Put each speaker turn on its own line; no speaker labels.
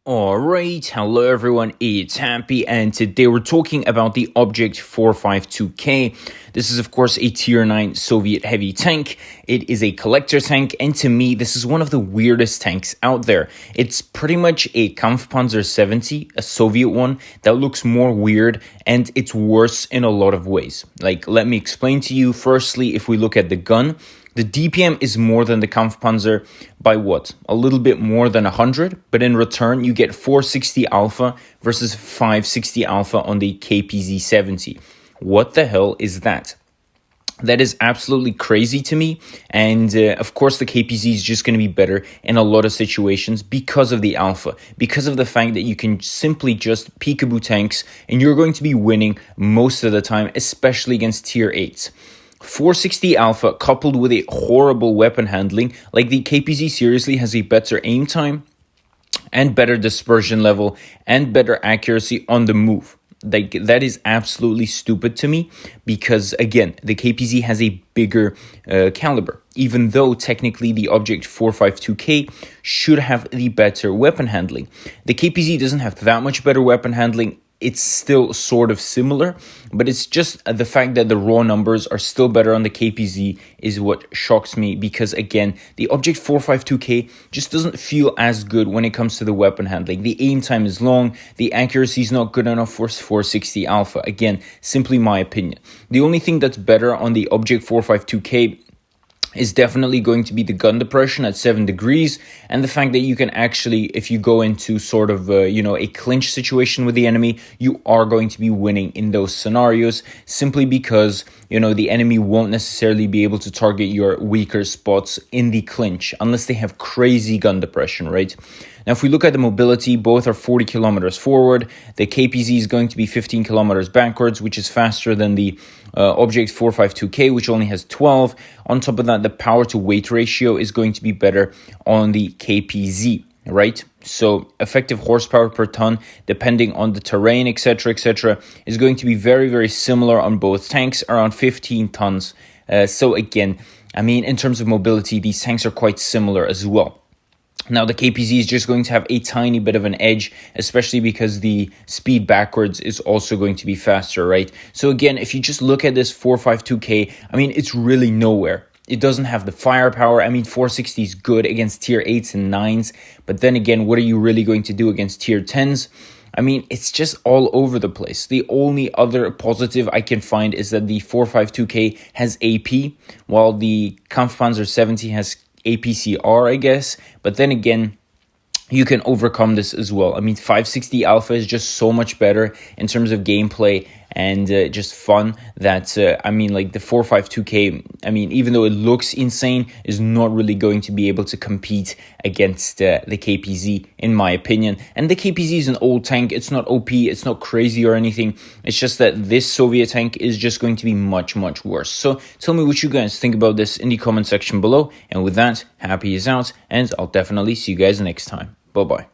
Alright, hello everyone, it's Happy, and today we're talking about the Object 452K. This is of course a tier 9 Soviet heavy tank. It is a collector tank, and to me this is one of the weirdest tanks out there. It's pretty much a Kampfpanzer 70, a Soviet one, that looks more weird, and it's worse in a lot of ways. Like, let me explain to you. Firstly, if we look at the gun, the DPM is more than the Kampfpanzer by what? A little bit more than 100, but in return you get 460 alpha versus 560 alpha on the KPZ-70. What the hell is that? That is absolutely crazy to me, and of course the KPZ is just going to be better in a lot of situations because of the alpha, because of the fact that you can simply just peekaboo tanks and you're going to be winning most of the time, especially against tier 8s. 460 alpha coupled with a horrible weapon handling, like the KPZ seriously has a better aim time and better dispersion level and better accuracy on the move. Like, that is absolutely stupid to me because, again, the KPZ has a bigger caliber, even though technically the Object 452K should have the better weapon handling. The KPZ doesn't have that much better weapon handling. It's still sort of similar, but it's just the fact that the raw numbers are still better on the KPZ is what shocks me, because again, the Object 452K just doesn't feel as good when it comes to the weapon handling. The aim time is long, the accuracy is not good enough for 460 alpha. Again, simply my opinion. The only thing that's better on the Object 452K is definitely going to be the gun depression at 7 degrees, and the fact that you can actually, if you go into sort of a clinch situation with the enemy, you are going to be winning in those scenarios, simply because the enemy won't necessarily be able to target your weaker spots in the clinch unless they have crazy gun depression, right? Now, if we look at the mobility, both are 40 kilometers forward. The KPZ is going to be 15 kilometers backwards, which is faster than the Object 452K, which only has 12. On top of that, the power to weight ratio is going to be better on the KPZ, right? So effective horsepower per ton, depending on the terrain, etc., is going to be very, very similar on both tanks, around 15 tons. So again, I mean, in terms of mobility, these tanks are quite similar as well. Now, the KPZ is just going to have a tiny bit of an edge, especially because the speed backwards is also going to be faster, right? So again, if you just look at this 452K, I mean, it's really nowhere. It doesn't have the firepower. I mean, 460 is good against tier 8s and 9s, but then again, what are you really going to do against tier 10s? I mean, it's just all over the place. The only other positive I can find is that the 452K has AP, while the Kampfpanzer 70 has APCR, I guess. But then again, you can overcome this as well. I mean, 560 alpha is just so much better in terms of gameplay and just fun that, I mean, like the 452K, I mean, even though it looks insane, is not really going to be able to compete against the KPZ, in my opinion. And the KPZ is an old tank. It's not OP. It's not crazy or anything. It's just that this Soviet tank is just going to be much, much worse. So tell me what you guys think about this in the comment section below. And with that, Happy is out, and I'll definitely see you guys next time. Bye-bye.